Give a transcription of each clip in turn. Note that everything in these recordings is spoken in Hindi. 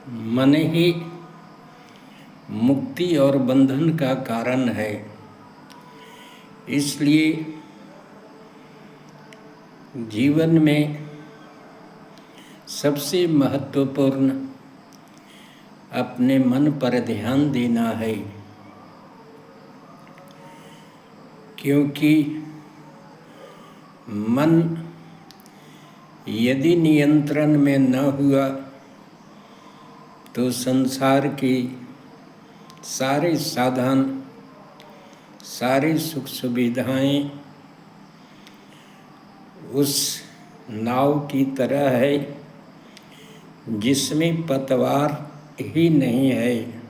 मन ही मुक्ति और बंधन का कारण है। इसलिए जीवन में सबसे महत्वपूर्ण अपने मन पर ध्यान देना है, क्योंकि मन यदि नियंत्रण में न हुआ तो संसार के सारे साधन, सारी सुख सुविधाएं उस नाव की तरह है जिसमें पतवार ही नहीं है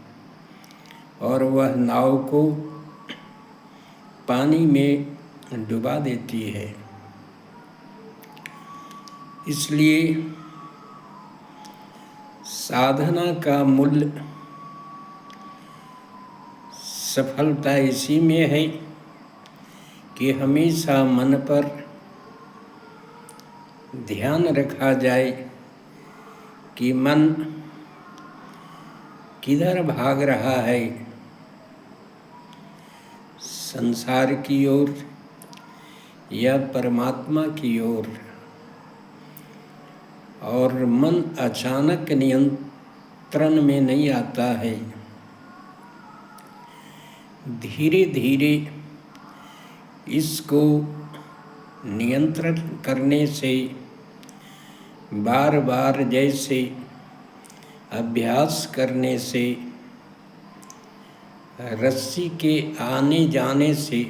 और वह नाव को पानी में डुबा देती है। इसलिए साधना का मूल्य सफलता इसी में है कि हमेशा मन पर ध्यान रखा जाए कि मन किधर भाग रहा है, संसार की ओर या परमात्मा की ओर। और मन अचानक नियंत्रण में नहीं आता है, धीरे धीरे इसको नियंत्रण करने से, बार बार जैसे अभ्यास करने से, रस्सी के आने जाने से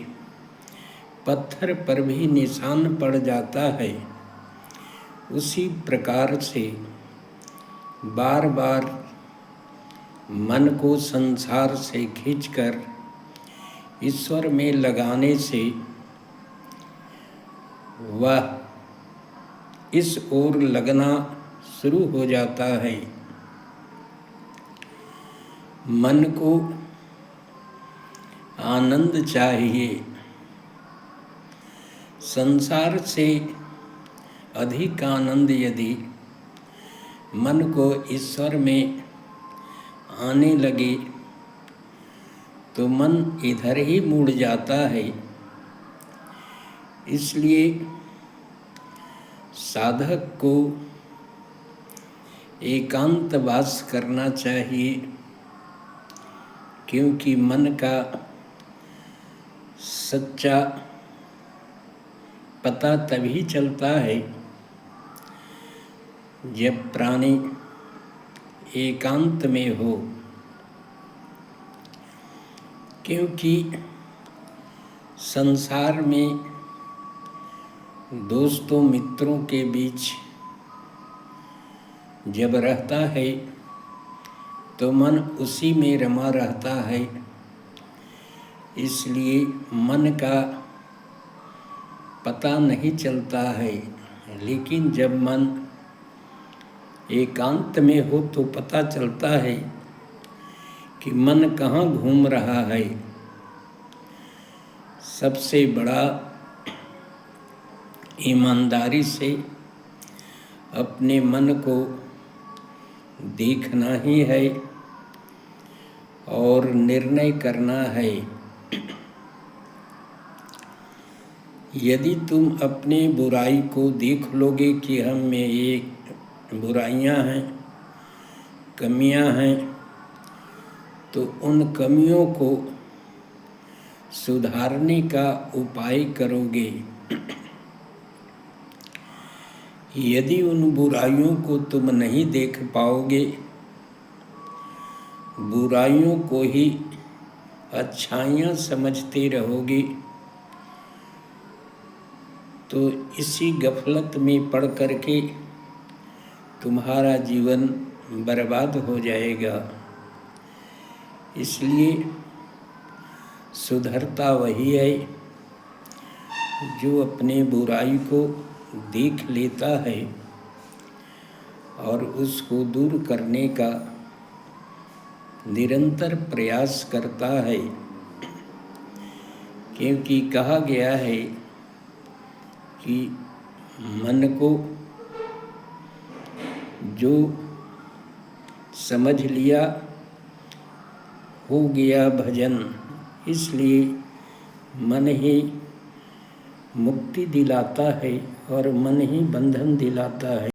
पत्थर पर भी निशान पड़ जाता है, उसी प्रकार से बार बार मन को संसार से खींचकर ईश्वर में लगाने से वह इस ओर लगना शुरू हो जाता है। मन को आनंद चाहिए, संसार से अधिक आनंद यदि मन को ईश्वर में आने लगे तो मन इधर ही मुड़ जाता है। इसलिए साधक को एकांतवास करना चाहिए, क्योंकि मन का सच्चा पता तभी चलता है जब प्राणी एकांत में हो। क्योंकि संसार में दोस्तों मित्रों के बीच जब रहता है तो मन उसी में रमा रहता है। इसलिए मन का पता नहीं चलता है, लेकिन जब मन एकांत में हो तो पता चलता है कि मन कहाँ घूम रहा है। सबसे बड़ा ईमानदारी से अपने मन को देखना ही है और निर्णय करना है। यदि तुम अपने बुराई को देख लोगे कि हम में ये बुराइयां हैं, कमियां हैं, तो उन कमियों को सुधारने का उपाय करोगे। यदि उन बुराइयों को तुम नहीं देख पाओगे, बुराइयों को ही अच्छाइयाँ समझते रहोगे, तो इसी गफलत में पड़ करके तुम्हारा जीवन बर्बाद हो जाएगा। इसलिए सुधरता वही है जो अपने बुराई को देख लेता है और उसको दूर करने का निरंतर प्रयास करता है। क्योंकि कहा गया है कि मन को जो समझ लिया, हो गया भजन। इसलिए मन ही मुक्ति दिलाता है और मन ही बंधन दिलाता है।